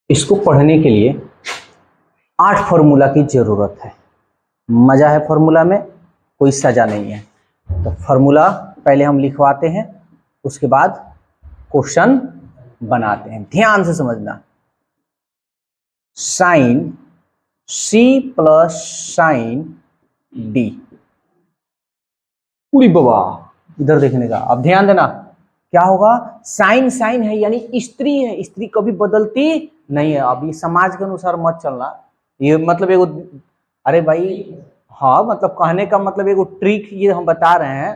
इसको पढ़ने के लिए 8 फॉर्मूला की जरूरत है। मजा है फॉर्मूला में, कोई सजा नहीं है। तो फॉर्मूला पहले हम लिखवाते हैं, उसके बाद क्वेश्चन बनाते हैं। ध्यान से समझना। Sine C plus sine D. पूरी बाबा इधर देखने का, अब ध्यान देना क्या होगा। साइन साइन है यानी स्त्री है, स्त्री कभी बदलती नहीं है। अभी समाज के अनुसार मत चलना, ये मतलब एगो, अरे भाई हाँ, मतलब कहने का मतलब एगो ट्रिक ये हम बता रहे हैं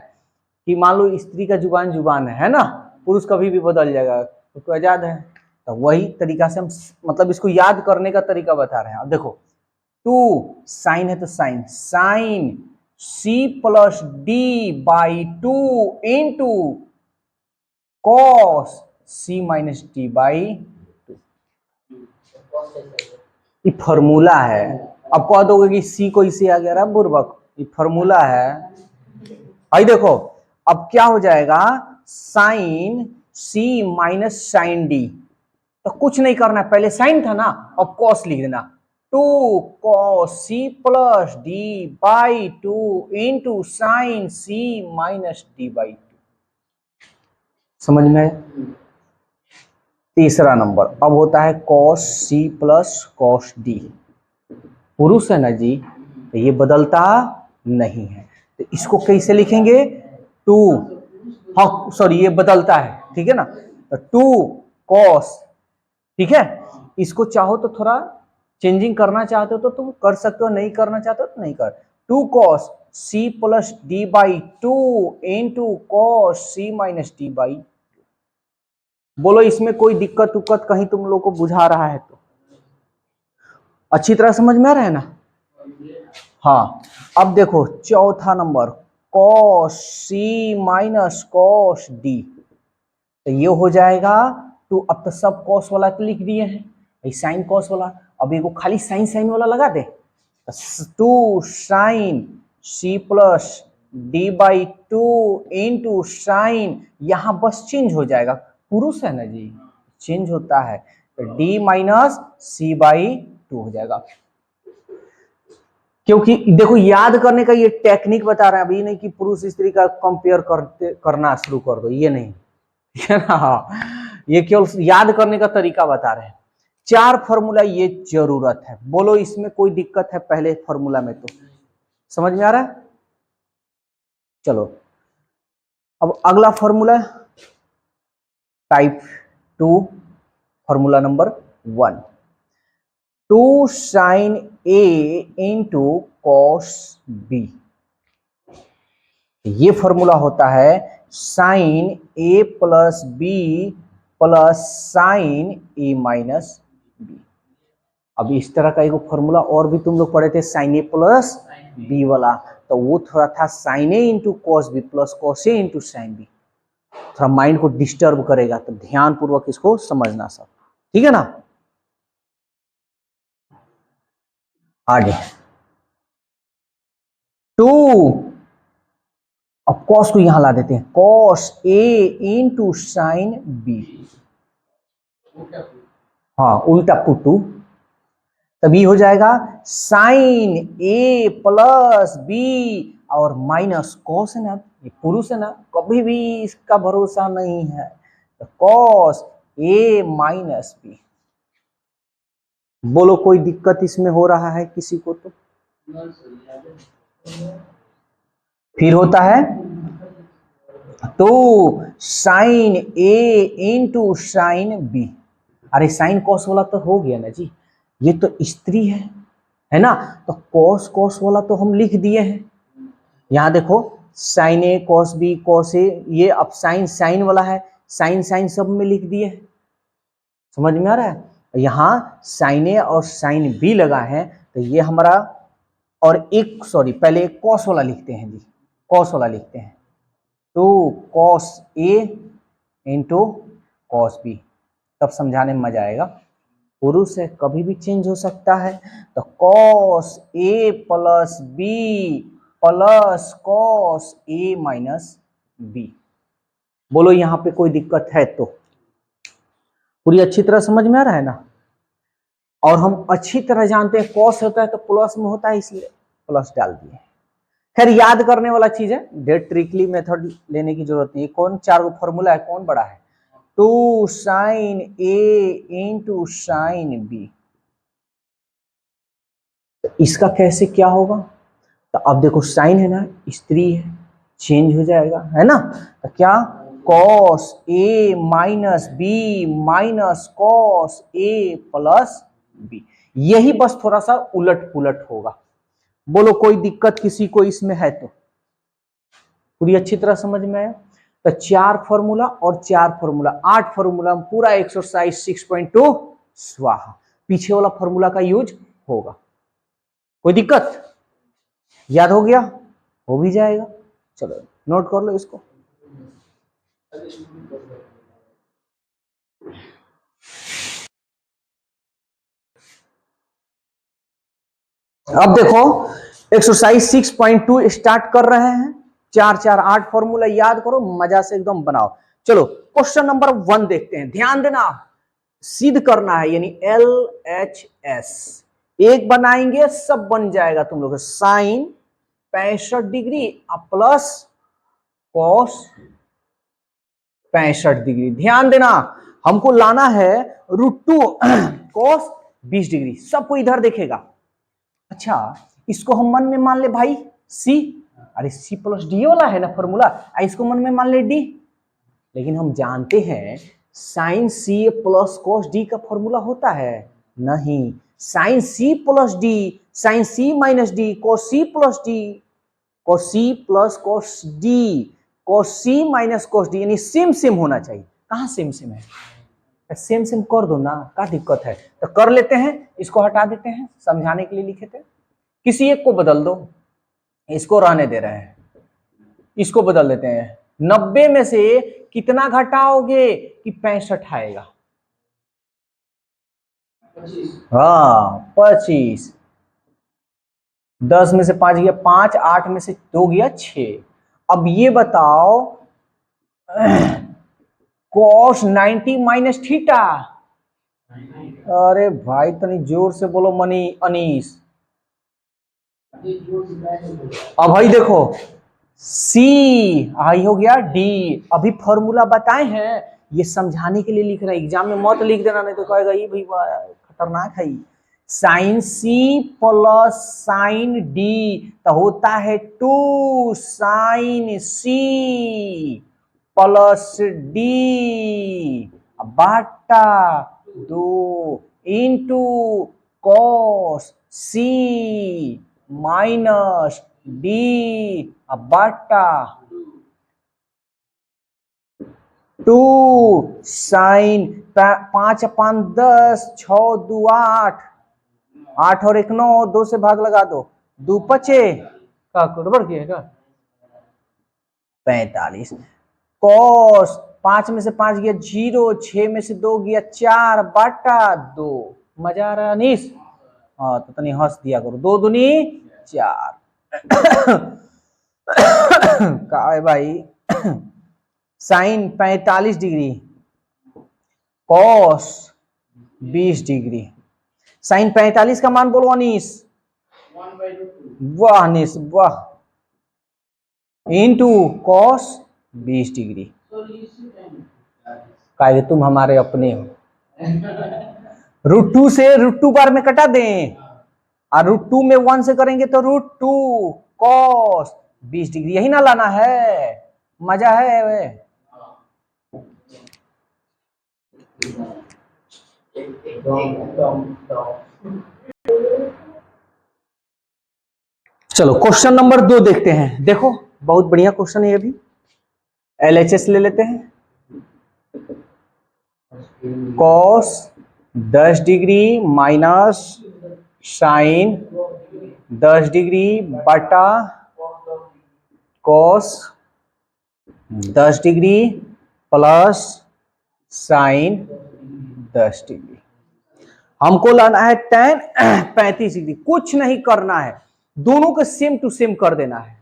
कि मान लो स्त्री का जुबान जुबान है ना, पुरुष कभी भी बदल जाएगा, उसको आजाद है। तो वही तरीका से हम मतलब इसको याद करने का तरीका बता रहे हैं। अब देखो, टू साइन है तो sine sine C plus D by two into cos C minus D by two. ये फॉर्मूला है। अब कह दोगे कि सी को इसे आ गया बुर्बक, ये फॉर्मूला है। आई देखो, अब क्या हो जाएगा, sign C minus sine D. तो कुछ नहीं करना है, पहले साइन था ना, अब कॉस लिख देना। Two cos C plus D by two into sine C minus D by two. समझ में? तीसरा नंबर अब होता है cos C plus cos D. पुरुष है ना जी, तो ये बदलता नहीं है, तो इसको कैसे लिखेंगे? टू, हाँ सॉरी ये बदलता है, ठीक है ना। तो टू कॉस, ठीक है। इसको चाहो तो थोड़ा चेंजिंग करना चाहते हो तो तुम कर सकते हो, नहीं करना चाहते हो तो नहीं कर। Two cos C plus D by two into cos C minus D by. बोलो इसमें कोई दिक्कत उक्कत कहीं तुम लोग को बुझा रहा है तो? अच्छी तरह समझ में आ रहा है ना? हाँ, अब देखो चौथा number cos C minus cos D. तो ये हो जाएगा टू। अब तो सब कॉस वाला तो लिख दिए हैं, साइन कॉस वाला, अब एगो खाली साइन साइन वाला लगा दे। Two sine C plus D by two into sine, यहां बस चेंज हो जाएगा, पुरुष है ना जी, चेंज होता है। तो D minus C by two हो जाएगा। क्योंकि देखो याद करने का ये टेक्निक बता रहे हैं, अभी नहीं कि पुरुष स्त्री का कंपेयर करना शुरू कर दो, ये नहीं, ठीक है ना। ये केवल याद करने का तरीका बता रहे हैं। 4 फॉर्मूला ये जरूरत है। बोलो इसमें कोई दिक्कत है पहले फॉर्मूला में? तो समझ में आ रहा है? चलो अब अगला formula type 2, formula number 1, two sine A into cos B. ये फॉर्मूला होता है sine A plus B plus sine A minus B. अब इस तरह का एक फॉर्मूला और भी तुम लोग पढ़े थे, साइन ए प्लस बी वाला, तो वो थोड़ा था sine A into cos B plus cos A into sine B. थोड़ा माइंड को डिस्टर्ब करेगा, तो ध्यान पूर्वक इसको समझना सब, ठीक है ना। आगे टू, अब कॉस को यहां ला देते हैं, cos A into sine B. हाँ उल्टा पुटू, तभी हो जाएगा साइन ए प्लस बी और माइनस कॉस है ना, ये पुरुष है ना, कभी भी इसका भरोसा नहीं है। तो कॉस ए माइनस बी। बोलो कोई दिक्कत इसमें हो रहा है किसी को तो? फिर होता है two sine A into sine B. अरे साइन कॉस वाला तो हो गया ना जी, ये तो स्त्री है ना, तो कॉस कॉस वाला तो हम लिख दिए हैं। यहां देखो sign A cos B cos A, ये अब साइन साइन वाला है, साइन साइन सब में लिख दिए हैं। समझ में आ रहा है? यहां साइन ए और साइन बी लगा है, तो ये हमारा, और एक सॉरी पहले कॉस वाला लिखते हैं जी, कॉस वाला लिखते हैं, two cos A into cos B, तब समझाने में मजा आएगा। पुरुष है कभी भी चेंज हो सकता है, तो cos A plus B plus cos A minus B. बोलो यहां पे कोई दिक्कत है तो? पूरी अच्छी तरह समझ में आ रहा है ना? और हम अच्छी तरह जानते हैं कॉस होता है तो प्लस में होता है, इसलिए प्लस डाल दिए। खैर याद करने वाला चीज है, ढेर ट्रिकली मेथड लेने की जरूरत नहीं है। कौन 4 फॉर्मूला है, कौन बड़ा है? 2 sin A into sine B. तो इसका कैसे क्या होगा? तो अब देखो साइन है ना, स्त्री है, चेंज हो जाएगा, है ना? तो क्या cos A minus B minus cos A plus B. यही बस थोड़ा सा उलट पुलट होगा। बोलो कोई दिक्कत किसी को इसमें है तो? पूरी अच्छी तरह समझ में आया? तो 4 फॉर्मूला और 4 फॉर्मूला, 8 फॉर्मूला पूरा एक्सरसाइज 6.2 स्वाहा। पीछे वाला फॉर्मूला का यूज होगा। कोई दिक्कत? याद हो गया? हो भी जाएगा। चलो नोट कर लो इसको। अब देखो एक्सरसाइज 6.2 स्टार्ट कर रहे हैं। 4 4 8 फॉर्मूला याद करो, मजा से एकदम बनाओ। चलो क्वेश्चन नंबर 1 देखते हैं। ध्यान देना, सिद्ध करना है, यानी LHS। एक बनाएंगे सब बन जाएगा तुम लोग। Sine 65 degree plus cos 65 degree. ध्यान देना, हमको लाना है √2 कॉस 20 डिग्री। सबको इधर देखेगा। अच्छा इसको हम मन में मान ले भाई C। अरे C प्लस डी वाला है ना फॉर्मूला, इसको मन में मान ले D। लेकिन हम जानते हैं sine C plus cos D का फॉर्मूला होता है? नहीं। Sine C plus D, sine C minus D, cos C plus D, cos C plus cos D, cos C minus cos D, यानी सेम सेम होना चाहिए। कहाँ सेम सेम है? Same same कर दो ना, क्या दिक्कत है? तो कर लेते हैं, इसको हटा देते हैं, समझाने के लिए लिखे थे। किसी एक को बदल दो, इसको रहने दे रहे हैं, इसको बदल देते हैं। 90 में से कितना घटाओगे कि 65 आएगा? हाँ 25। 10 में से 5 गया 5, 8 में से 2 गया 6। अब ये बताओ cos 90 माइनस थीटा। अरे भाई तनी जोर से बोलो मनी अनीस। अब भाई देखो C आई हो गया D। अभी फॉर्मूला बताए हैं, ये समझाने के लिए लिख रहे हैं, एग्जाम में मत लिख देना, नहीं तो कहेगा ये भाई खतरनाक है। Sine C plus sine D तो होता है 2 साइन C प्लस D बाटा 2 into cos C minus D बाटा 2 साइन 5 अपन 10, 6 2 8, 8 और 1 9, 2 से भाग लगा दो, 2 पचे का गड़बड़ किया का 45। कॉस 5 में से 5 गया 0, 6 में से 2 गया 4 बाटा 2। मजा आ रहा है अनीस? हाँ तो तनी हंस दिया करो। 2 दूनी 4 का है भाई? Sine 45 degree cos 20 degree. Sine 45 का मान बोलो अनीस। वाह अनीस वाह। Into cos 20 degree. काहे तुम हमारे अपने हो। √2 से √2 बार में कटा दें, और √2 में 1 से करेंगे तो √2 कॉस 20 डिग्री। यही ना लाना है, मजा है वे। चलो क्वेश्चन नंबर 2 देखते हैं। देखो बहुत बढ़िया क्वेश्चन है ये भी। LHS ले लेते हैं। Cos 10 degree minus sine 10 degree बटा cos 10 degree plus sine 10 degree. हमको लाना है tan 35 डिग्री। कुछ नहीं करना है, दोनों को सेम टू सेम कर देना है।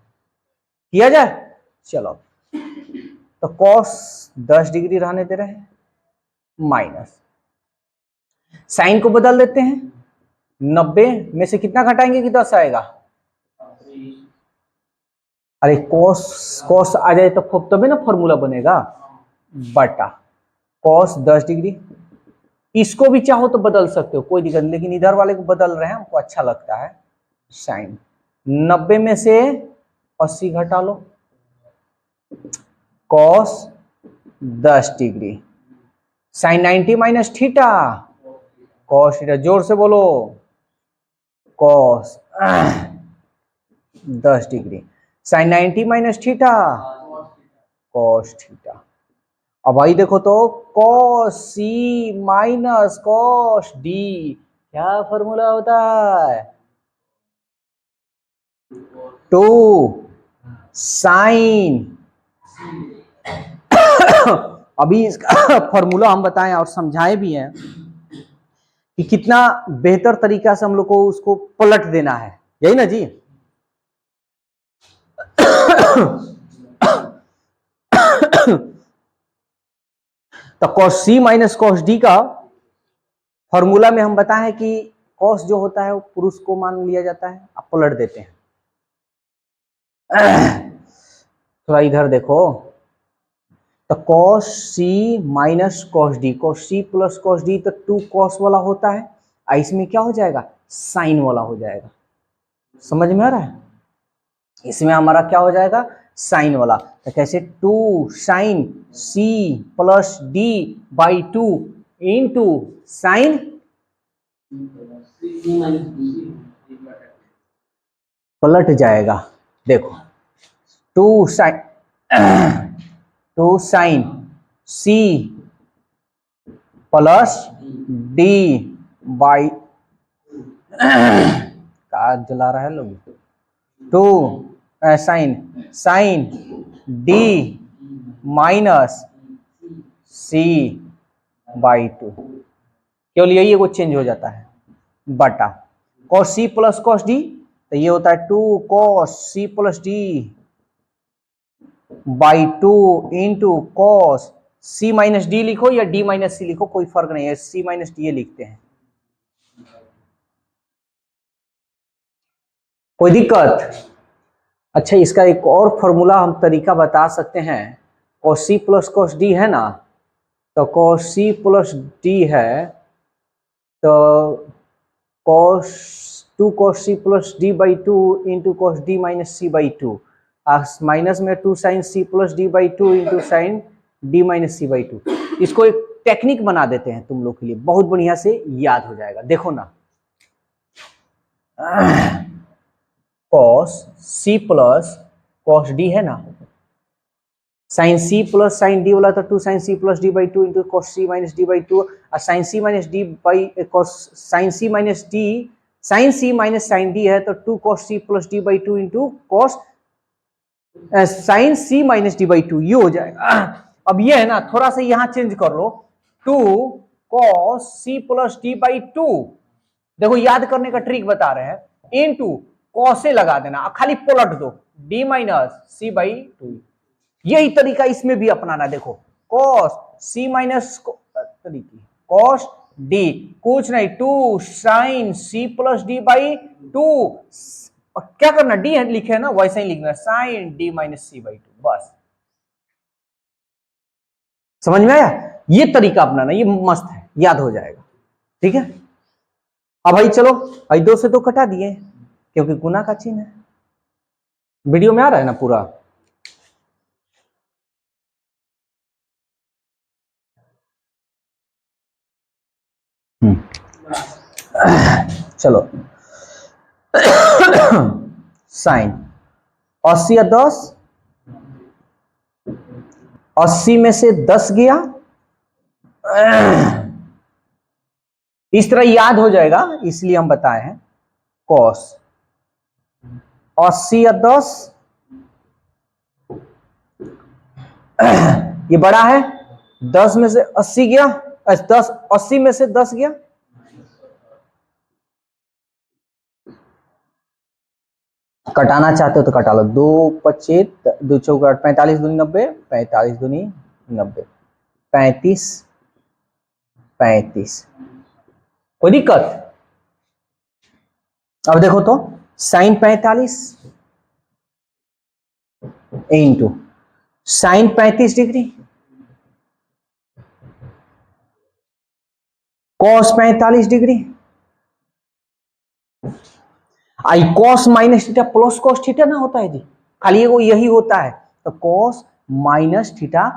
किया जाए? चलो तो कॉस 10 डिग्री रहने दे रहे हैं, माइनस साइन को बदल देते हैं, 90 में से कितना घटाएंगे कि 10 आएगा? अरे कॉस कॉस आ जाए तो तभी ना फॉर्मूला बनेगा, बटा कॉस 10 डिग्री। इसको भी चाहो तो बदल सकते हो, कोई दिक्कत नहीं, लेकिन इधर वाले को बदल रहे हैं, हमको अच्छा लगता है। साइन 90 में से 80 घटा लो, cos 10 degree. Sine 90 minus theta, cos theta. जोर से बोलो, cos 10 degree. Sine 90 minus theta, cos theta. अब भाई देखो तो cos C minus cos D क्या फॉर्मूला होता है? 2 साइन अभी इसका फॉर्मूला हम बताएं और समझाएं भी हैं कि कितना बेहतर तरीका से हम लोग को उसको पलट देना है, यही ना जी? तो cos C minus cos D का फॉर्मूला में हम बताएं कि कॉस जो होता है वो पुरुष को मान लिया जाता है, आप पलट देते हैं। थोड़ा इधर देखो, तो cos C minus cos D, cos C plus cos D, तो 2 कॉस वाला होता है, इसमें क्या हो जाएगा? साइन वाला हो जाएगा। समझ में आ रहा है? इसमें हमारा क्या हो जाएगा? साइन वाला। तो कैसे? 2 sine C plus D by 2 into sine पलट जाएगा। देखो 2 sine C plus D by का जला रहा है लोग, 2 sine D minus C by 2, केवल यही एगो चेंज हो जाता है, बटा cos C plus cos D, तो ये होता है 2 cos C plus D by 2 into cos C minus D लिखो या डी माइनस सी लिखो, कोई फर्क नहीं है, सी माइनस डी लिखते हैं। कोई दिक्कत? अच्छा, इसका एक और फॉर्मूला हम तरीका बता सकते हैं। Cos C plus cos D है ना, तो कॉस सी प्लस डी है, तो cos 2 cos C plus D by 2 into cos D minus C by 2, minus में 2 sine C plus D by 2 into sine D minus C by 2। इसको एक technique बना देते हैं तुम लोग के लिए, बहुत बढ़िया से याद हो जाएगा। देखो ना, cos C plus cos D है ना, sine C plus sine D वाला तो 2 sine C plus D by 2 into cos C minus D by 2, और sine C minus D by cos sine C minus sine D है तो 2 cos C plus D by 2 into cos sine C minus D by 2, ये हो जाएगा। अब ये है ना, थोड़ा सा यहां चेंज कर लो, 2 cos C plus D by 2, देखो याद करने का ट्रिक बता रहे हैं, इनटू कॉसे लगा देना, खाली पलट दो, डी माइनस सी बाई 2। यही तरीका इसमें भी अपनाना। देखो कॉस सी माइनस तरीके कॉस डी, कुछ नहीं, 2 sine C plus D by 2, और क्या करना, डी लिखे है ना, वैसे ही लिखना sine D minus C by 2, बस। समझ में आया? ये तरीका अपनाना, ये मस्त है, याद हो जाएगा। ठीक है, अब भाई चलो, भाई 2 से 2 कटा दिए क्योंकि गुना का चिन्ह है। वीडियो में आ रहा है ना पूरा? चलो साइन 80 या 10, 80 में से 10 गया, इस तरह याद हो जाएगा, इसलिए हम बताए हैं कॉस 80 या 10, ये बड़ा है, 10 में से 80 गया, 80 में से 10 गया, कटाना चाहते हो तो कटा लो, 2 25 2 चौका 45 दूनी 90, 45 दूनी 90, 35 35। कोई दिक्कत? अब देखो तो sine 45 into sine 35 degree cos 45 degree आई cos minus theta plus cos theta ना होता है जी, खाली वो यही होता है। तो cos minus theta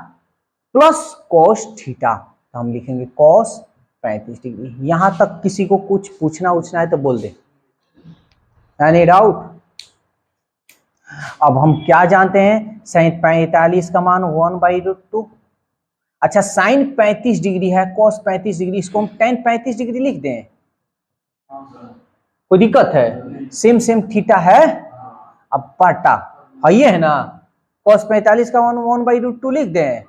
plus cos theta, तो हम लिखेंगे कॉस 35 डिग्री। यहां तक किसी को कुछ पूछना उछना है तो बोल दे, एनी डाउट? अब हम क्या जानते हैं, साइन 45 का मान 1/√2। अच्छा साइन 35 डिग्री है, कॉस 35 डिग्री, इसको हम टेन 35 डिग्री लिख दें, कोई दिक्कत है? सेम सेम थीटा है, अब पाटा ये है ना, कॉस 45 का 1/√2 लिख दें,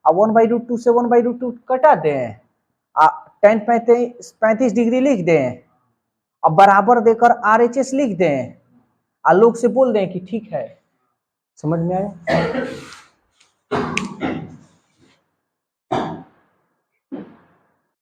अब 1/√2 से 1/√2 कटा दें, टेन 35 डिग्री लिख दें, अब बराबर देकर RHS लिख दें, लोग से बोल दें कि ठीक है। समझ में आया?